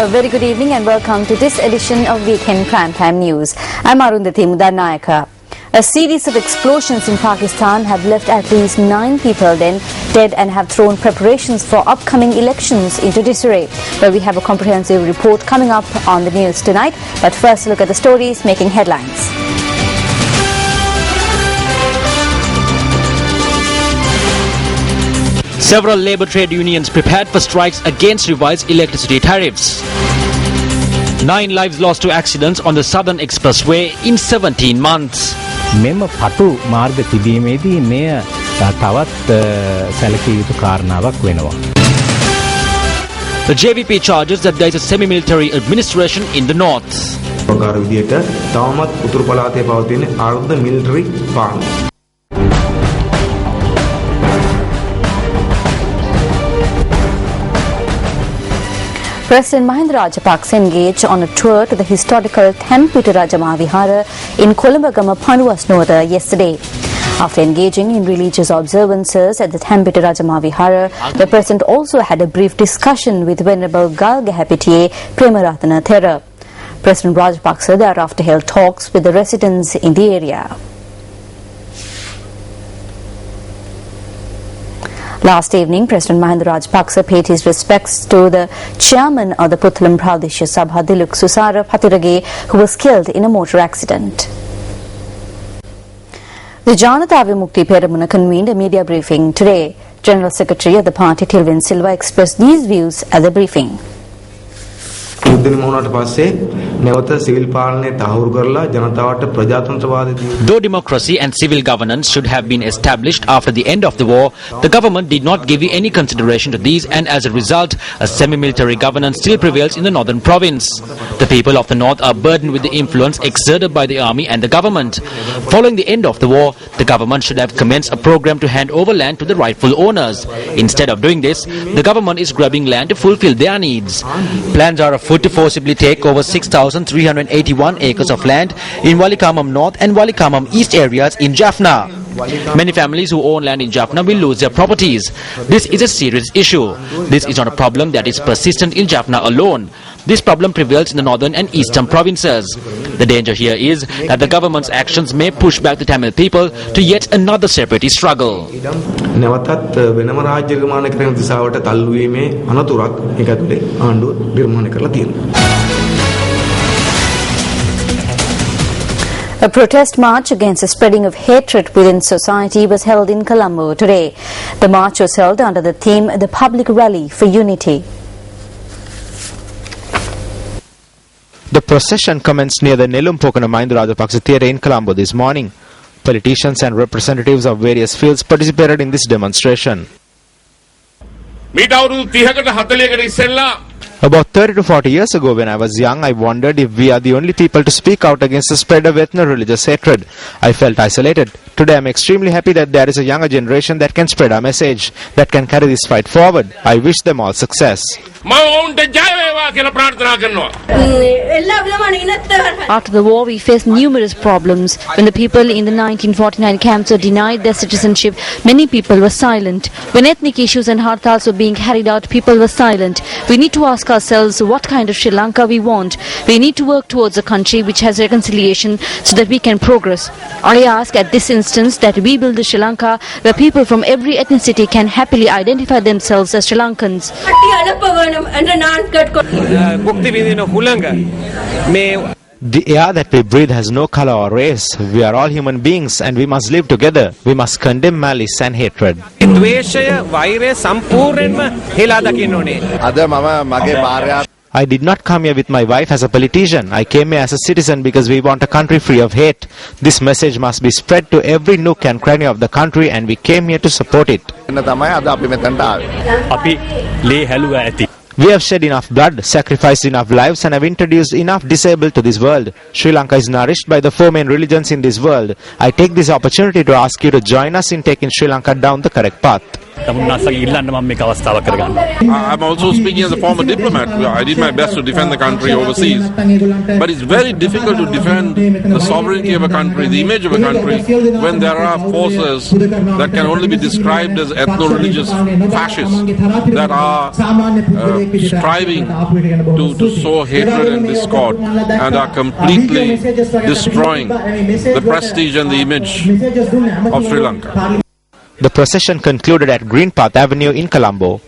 A very good evening and welcome to this edition of Weekend Primetime News. I'm Arundhati Mudanayaka. A series of explosions in Pakistan have left at least 9 people dead and have thrown preparations for upcoming elections into disarray. Well, we have a comprehensive report coming up on the news tonight. But first, look at the stories making headlines. Several labour trade unions prepared for strikes against revised electricity tariffs. 9 lives lost to accidents on the Southern Expressway in 17 months. මෙම පටු මාර්ග තිබීමේදී මෙය තවත් සැලකිය යුතු කාරණාවක් වෙනවා. The JVP charges that there is a semi-military administration in the north. ප්‍රකාර විදියට තවමත් උතුරු පළාතේ පවතින අර්ධ මිලිටරි පාලනය. President Mahinda Rajapaksa engaged on a tour to the historical Thempita Rajamavihara in Kolambagama, Panuwasnoda yesterday. After engaging in religious observances at the Thempita Rajamavihara, the President also had a brief discussion with Venerable Galgahapitiye Premaratana Thera. President Rajapaksa thereafter held talks with the residents in the area. Last evening, President Mahinda Rajapaksa paid his respects to the chairman of the Puttalam Pradeshiya Sabha, Diluk Susara Patirage, who was killed in a motor accident. The Janata Vimukti Peramuna convened a media briefing today. General Secretary of the party, Tilvin Silva, expressed these views at the briefing. Though democracy and civil governance should have been established after the end of the war, the government did not give any consideration to these, and as a result, a semi-military governance still prevails in the northern province. The people of the north are burdened with the influence exerted by the army and the government. Following the end of the war, the government should have commenced a program to hand over land to the rightful owners. Instead of doing this, the government is grabbing land to fulfill their needs. Plans are afoot to forcibly take over 6,381 acres of land in Walikamam North and Walikamam East areas in Jaffna. Many families who own land in Jaffna will lose their properties. This is a serious issue. This is not a problem that is persistent in Jaffna alone. This problem prevails in the northern and eastern provinces. The danger here is that the government's actions may push back the Tamil people to yet another separatist struggle. A protest march against the spreading of hatred within society was held in Colombo today. The march was held under the theme The Public Rally for Unity. The procession commenced near the Nelumpokana Mahinda Rajapaksa Theatre in Colombo this morning. Politicians and representatives of various fields participated in this demonstration. About 30 to 40 years ago, when I was young, I wondered if we are the only people to speak out against the spread of ethno-religious hatred. I felt isolated. Today I am extremely happy that there is a younger generation that can spread our message, that can carry this fight forward. I wish them all success. After the war, we faced numerous problems. When the people in the 1949 camps were denied their citizenship, many people were silent. When ethnic issues and hartals were being carried out, people were silent. We need to ask ourselves what kind of Sri Lanka we want. We need to work towards a country which has reconciliation so that we can progress. I ask at this instance that we build a Sri Lanka where people from every ethnicity can happily identify themselves as Sri Lankans. The air that we breathe has no color or race. We are all human beings and we must live together. We must condemn malice and hatred. I did not come here with my wife as a politician. I came here as a citizen because we want a country free of hate. This message must be spread to every nook and cranny of the country, and we came here to support it. We have shed enough blood, sacrificed enough lives, and have introduced enough disabled to this world. Sri Lanka is nourished by the 4 main religions in this world. I take this opportunity to ask you to join us in taking Sri Lanka down the correct path. I'm also speaking as a former diplomat. I did my best to defend the country overseas. But it's very difficult to defend the sovereignty of a country, the image of a country, when there are forces that can only be described as ethno-religious fascists that are striving to sow hatred and discord and are completely destroying the prestige and the image of Sri Lanka. The procession concluded at Green Path Avenue in Colombo.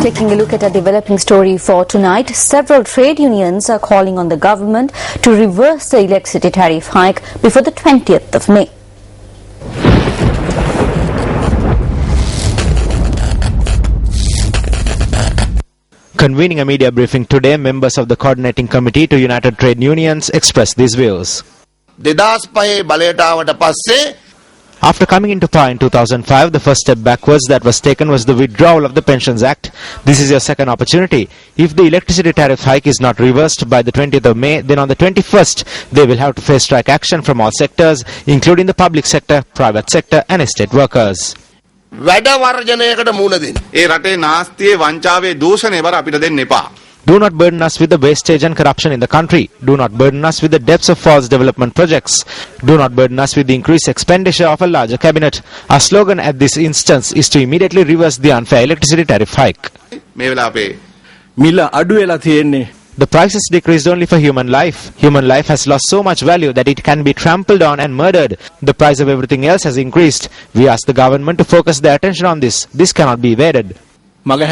Taking a look at a developing story for tonight, several trade unions are calling on the government to reverse the electricity tariff hike before the 20th of May. Convening a media briefing today, members of the coordinating committee to United Trade Unions expressed these views. After coming into power in 2005, the first step backwards that was taken was the withdrawal of the Pensions Act. This is your second opportunity. If the electricity tariff hike is not reversed by the 20th of May, then on the 21st, they will have to face strike action from all sectors, including the public sector, private sector and estate workers. Do not burden us with the wastage and corruption in the country. Do not burden us with the debts of false development projects. Do not burden us with the increased expenditure of a larger cabinet. Our slogan at this instance is to immediately reverse the unfair electricity tariff hike. The price is decreased only for human life. Human life has lost so much value that it can be trampled on and murdered. The price of everything else has increased. We ask the government to focus their attention on this. This cannot be evaded. There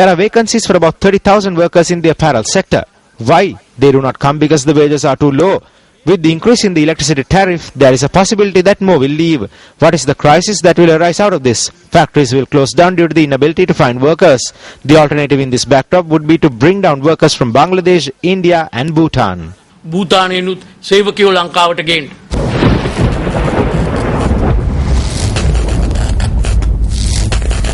are vacancies for about 30,000 workers in the apparel sector. Why? They do not come because the wages are too low. With the increase in the electricity tariff, there is a possibility that more will leave. What is the crisis that will arise out of this? Factories will close down due to the inability to find workers. The alternative in this backdrop would be to bring down workers from Bangladesh, India and Bhutan.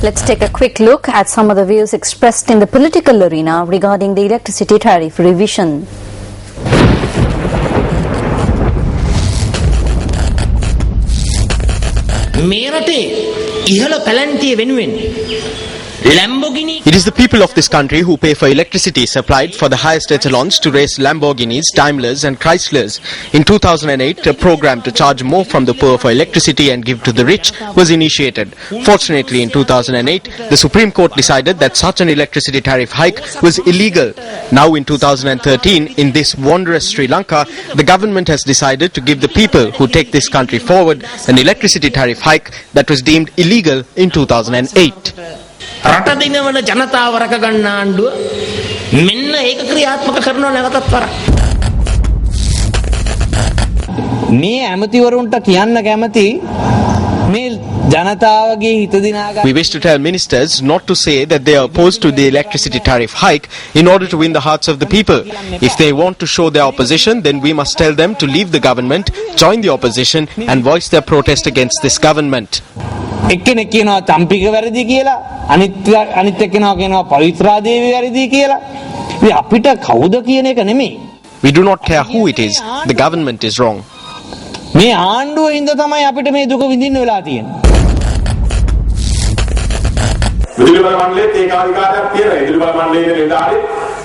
Let's take a quick look at some of the views expressed in the political arena regarding the electricity tariff revision. It is the people of this country who pay for electricity supplied for the highest echelons to raise Lamborghinis, Daimlers and Chryslers. In 2008, a program to charge more from the poor for electricity and give to the rich was initiated. Fortunately, in 2008, the Supreme Court decided that such an electricity tariff hike was illegal. Now in 2013, in this wondrous Sri Lanka, the government has decided to give the people who take this country forward an electricity tariff hike that was deemed illegal in 2008. රට දිනවන ජනතාව රැක ගන්න ආණ්ඩුව මෙන්න ඒක ක්‍රියාත්මක කරනව නැවතත් වරක් මේ ඇමතිවරුන්ට කියන්න කැමති මේ ජනතාවගේ හිත දිනාගන්න. We wish to tell ministers not to say that they are opposed to the electricity tariff hike in order to win the hearts of the people. If they want to show their opposition, then we must tell them to leave the government, join the opposition and voice their protest against this government. එක්කෙනෙක් කියනවා චම්පික වැරදි කියලා අනිත් එක්කෙනා කියනවා පවිත්‍රා දේවී වැරදි කියලා. ඉතින් අපිට කවුද කියන එක නෙමෙයි. We do not care who it is. The government is wrong. මේ ආණ්ඩුව හින්දා තමයි අපිට මේ දුක විඳින්න වෙලා තියෙන්නේ.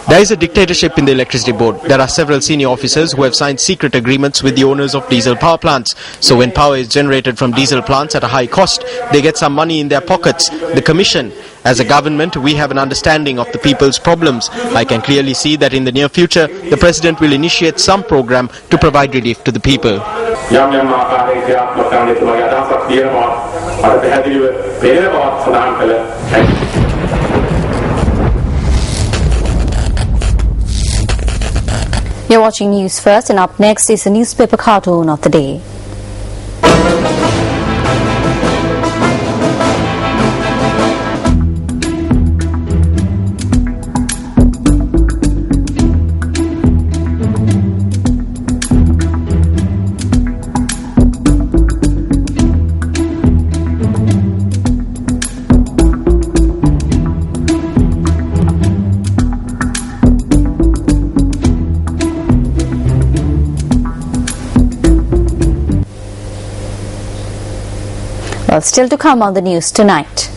There is a dictatorship in the electricity board. There are several senior officers who have signed secret agreements with the owners of diesel power plants. So when power is generated from diesel plants at a high cost, they get some money in their pockets. The commission, as a government, we have an understanding of the people's problems. I can clearly see that in the near future, the president will initiate some program to provide relief to the people. You're watching News First, and up next is the newspaper cartoon of the day. Details still to come on the news tonight.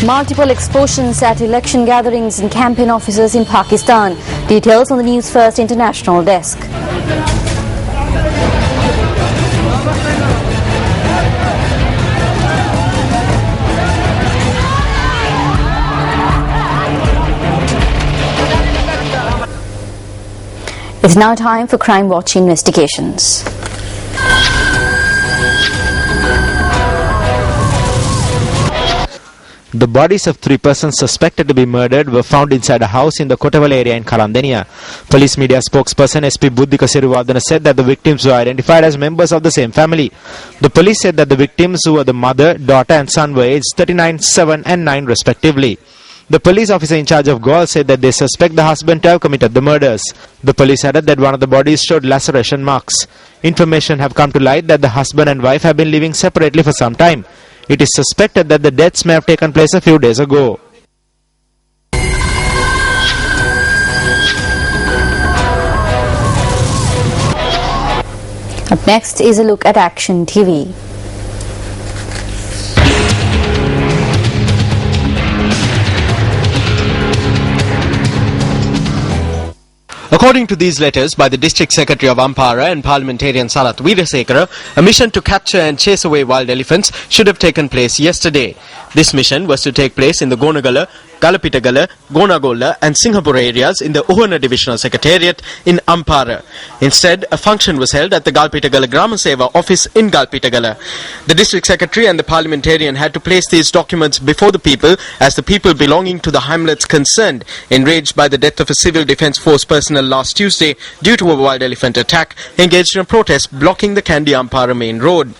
Multiple explosions at election gatherings and campaign offices in Pakistan. Details on the News First International Desk. It's now time for Crime Watch investigations. The bodies of 3 persons suspected to be murdered were found inside a house in the Kottavala area in Kalandeniya. Police media spokesperson SP Buddhika Sirivardhana said that the victims were identified as members of the same family. The police said that the victims, who were the mother, daughter and son, were aged 39, 7 and 9 respectively. The police officer in charge of Gaul said that they suspect the husband to have committed the murders. The police added that one of the bodies showed laceration marks. Information have come to light that the husband and wife have been living separately for some time. It is suspected that the deaths may have taken place a few days ago. Up next is a look at Action TV. According to these letters by the District Secretary of Ampara and Parliamentarian Salat Weerasekara, a mission to capture and chase away wild elephants should have taken place yesterday. This mission was to take place in the Gonagala, Galapitagala, Gonagola and Singhapura areas in the Ohana Divisional Secretariat in Ampara. Instead, a function was held at the Galpitagala Grama Seva office in Galpitagala. The District Secretary and the Parliamentarian had to place these documents before the people, as the people belonging to the hamlets concerned, enraged by the death of a Civil Defence Force personnel last Tuesday due to a wild elephant attack, engaged in a protest blocking the Kandy Ampara main road.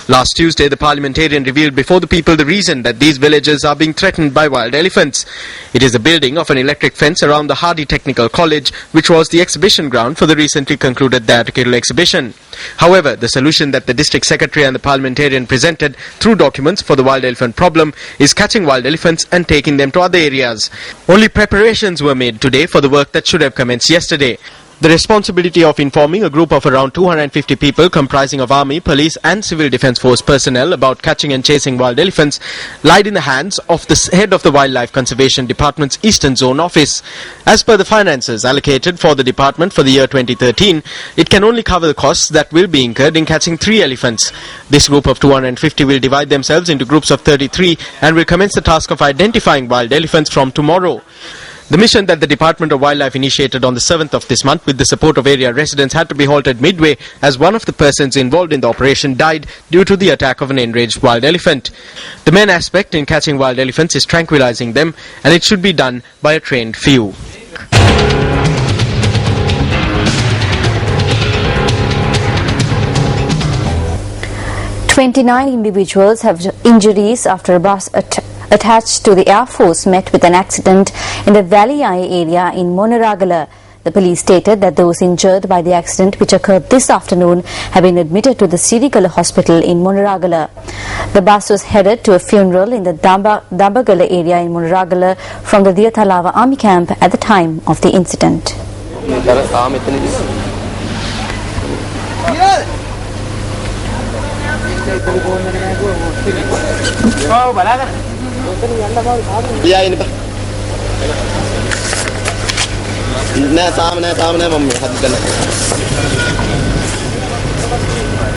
Last Tuesday, the parliamentarian revealed before the people the reason that these villages are being threatened by wild elephants. It is the building of an electric fence around the Hardy Technical College, which was the exhibition ground for the recently concluded Diatakirula exhibition. However, the solution that the district secretary and the parliamentarian presented through documents for the wild elephant problem is catching wild elephants and taking them to other areas. Only preparations were made today for the work that should have commenced yesterday. The responsibility of informing a group of around 250 people comprising of army, police and civil defence force personnel about catching and chasing wild elephants lied in the hands of the head of the Wildlife Conservation Department's Eastern Zone Office. As per the finances allocated for the department for the year 2013, it can only cover the costs that will be incurred in catching 3 elephants. This group of 250 will divide themselves into groups of 33 and will commence the task of identifying wild elephants from tomorrow. The mission that the Department of Wildlife initiated on the 7th of this month with the support of area residents had to be halted midway as one of the persons involved in the operation died due to the attack of an enraged wild elephant. The main aspect in catching wild elephants is tranquilizing them, and it should be done by a trained few. "29 individuals have injuries after a bus attached to the Air Force met with an accident in the Valley area in Monaragala. The police stated that those injured by the accident, which occurred this afternoon, have been admitted to the Sirigala Hospital in Monaragala. The bus was headed to a funeral in the Dambagala area in Monaragala from the Diatalava Army Camp at the time of the incident.